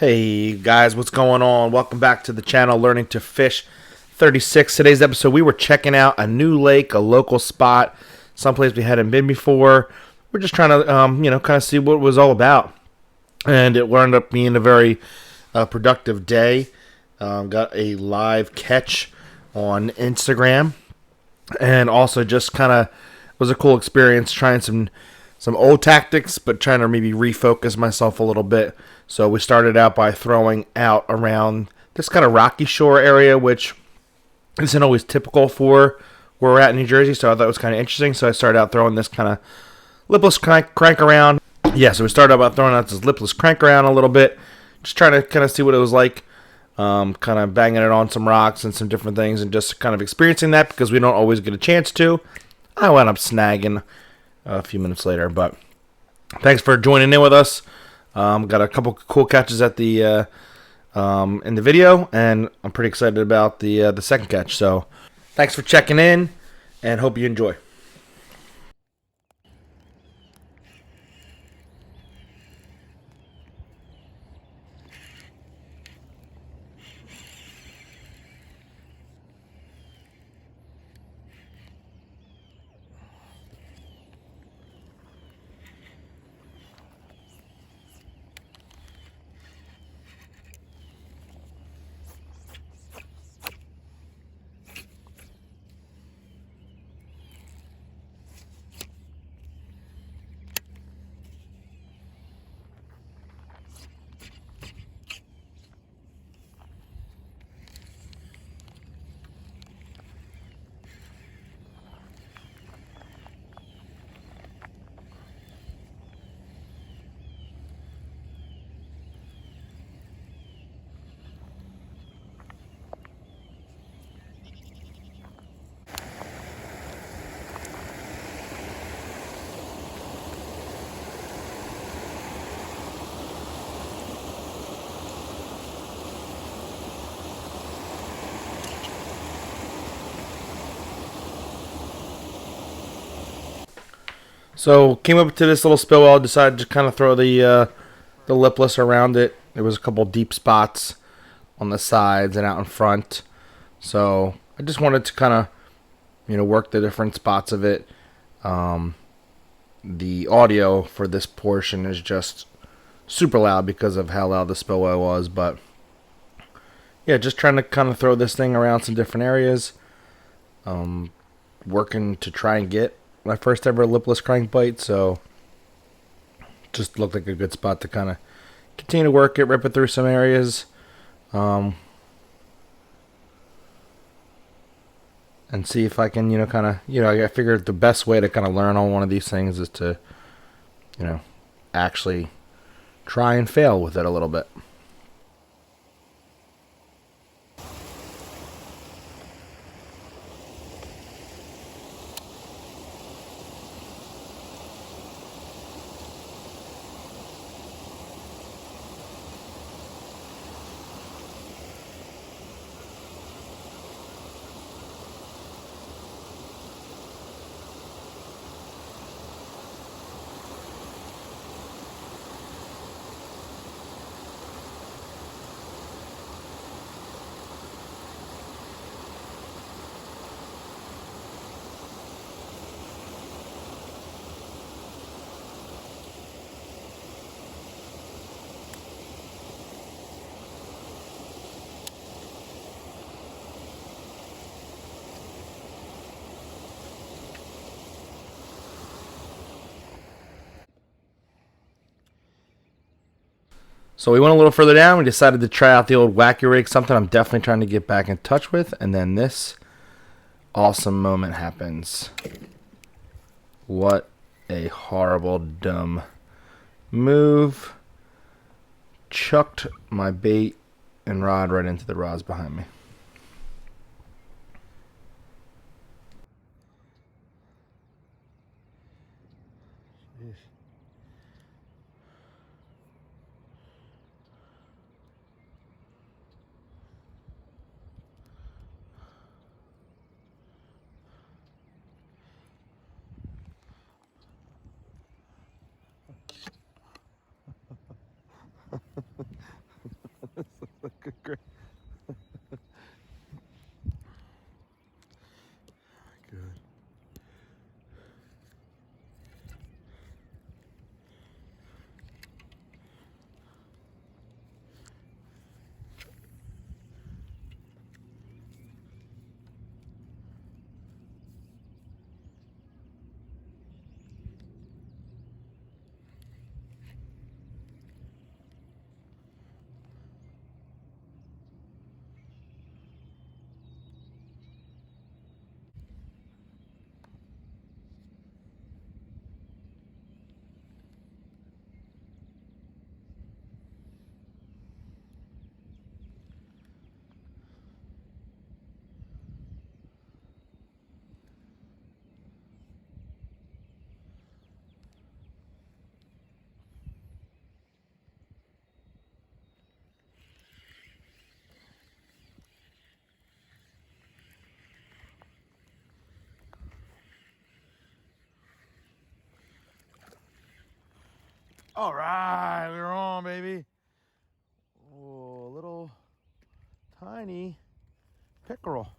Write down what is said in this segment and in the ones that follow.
Hey guys, what's going on? Welcome back to the channel, Learning to Fish 36. Today's episode, we were checking out a new lake, a local spot, someplace we hadn't been before. We're just trying to, kind of see what it was all about. And it wound up being a very productive day. Got a live catch on Instagram. And also just kind of was a cool experience trying some old tactics, but trying to maybe refocus myself a little bit. So we started out by throwing out around this kind of rocky shore area, which isn't always typical for where we're at in New Jersey. So I thought it was kind of interesting. So I started out throwing this kind of lipless crank around. Yeah, so we started out by throwing out this lipless crank around a little bit, just trying to kind of see what it was like. Kind of banging it on some rocks and some different things, and just kind of experiencing that because we don't always get a chance to. I wound up snagging a few minutes later, but thanks for joining in with us. Got a couple cool catches at the in the video, and I'm pretty excited about the second catch. So thanks for checking in, and hope you enjoy. So came up to this little spill well, decided to kind of throw the lipless around it. There was a couple deep spots on the sides and out in front. So I just wanted to kind of, work the different spots of it. The audio for this portion is just super loud because of how loud the spillway was. But yeah, just trying to kind of throw this thing around some different areas. Working to try and get my first ever lipless crankbait, so just looked like a good spot to kind of continue to work it, rip it through some areas, and see if I can, I figured the best way to kind of learn on one of these things is to, actually try and fail with it a little bit. So we went a little further down. We decided to try out the old Whacky rig, something I'm definitely trying to get back in touch with. And then this awesome moment happens. What a horrible, dumb move. Chucked my bait and rod right into the rods behind me. All right, we're on, baby. Oh, little tiny pickerel.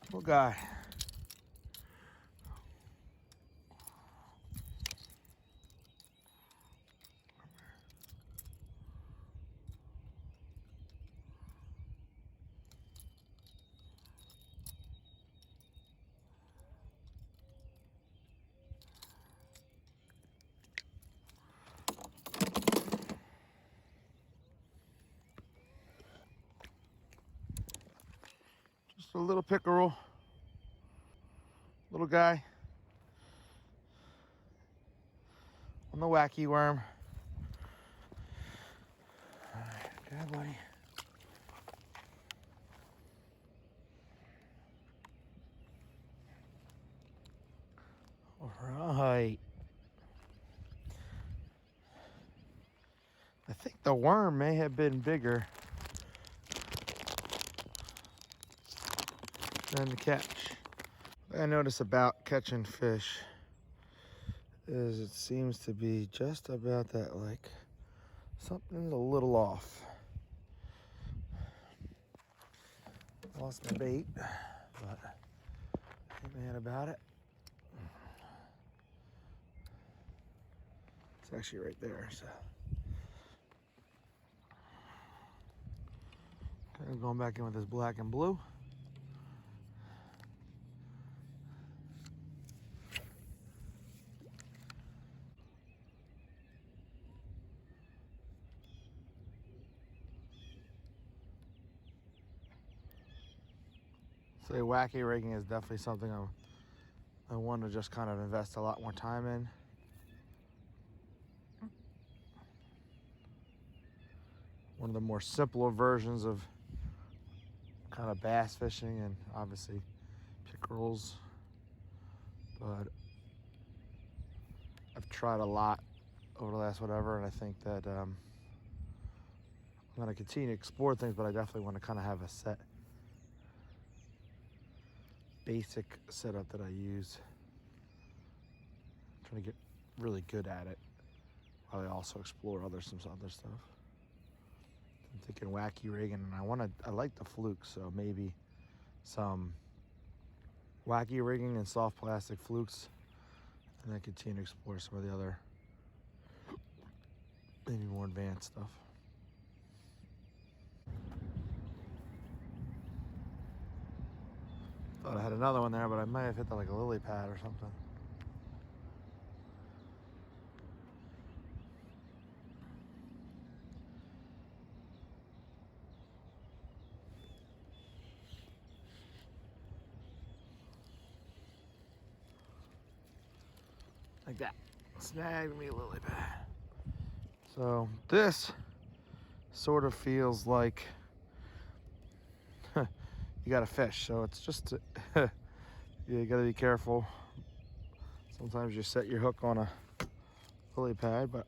Little guy. Just a little pickerel. Little guy. On the wacky worm. All right, good buddy. All right. I think the worm may have been bigger than the catch. What I notice about catching fish is it seems to be just about that, like something's a little off. Lost my bait, but I ain't mad about it. It's actually right there, so. Okay, I'm going back in with this black and blue. So wacky rigging is definitely something I want to just kind of invest a lot more time in. One of the more simpler versions of kind of bass fishing and obviously pickerels, but I've tried a lot over the last whatever, and I think that I'm going to continue to explore things, but I definitely want to kind of have a set basic setup that I use. I'm trying to get really good at it while I also explore some other stuff. I'm thinking wacky rigging, and I like the fluke, so maybe some wacky rigging and soft plastic flukes, and then continue to explore some of the other maybe more advanced stuff. Thought I had another one there, but I might have hit that like a lily pad or something. Like that. Snagged me a lily pad. So this sort of feels like you got to fish. So it's just you got to be careful. Sometimes you set your hook on a lily pad, but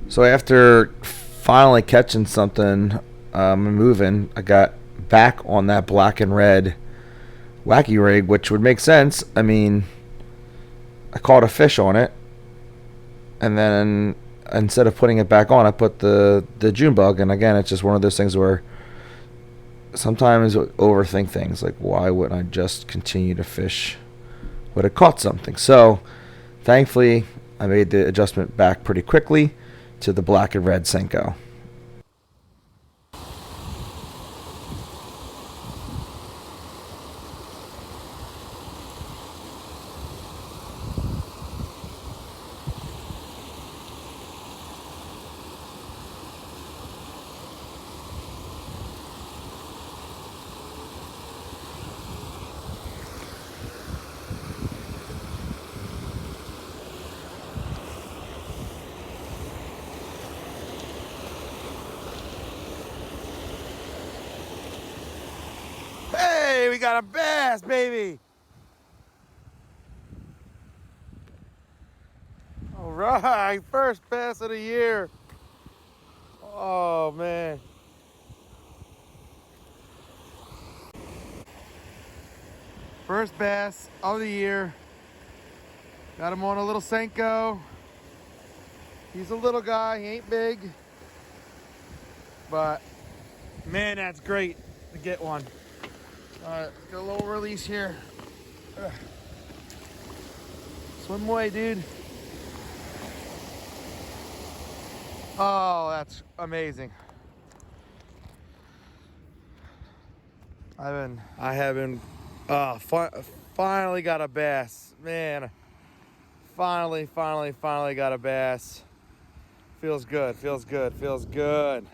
so after finally catching something and moving, I got back on that black and red wacky rig, which would make sense. I mean, I caught a fish on it, and then instead of putting it back on, I put the June bug. And again, it's just one of those things where sometimes I overthink things. Like, why wouldn't I just continue to fish when I caught something? So thankfully, I made the adjustment back pretty quickly. to the black and red Senko. Hey, we got a bass, baby. All right, first bass of the year. Oh, man. First bass of the year. Got him on a little Senko. He's a little guy, he ain't big. But, man, that's great to get one. All right, let's get a little release here. Swim away, dude. Oh, that's amazing. Finally got a bass. Man, finally got a bass. Feels good, feels good, feels good.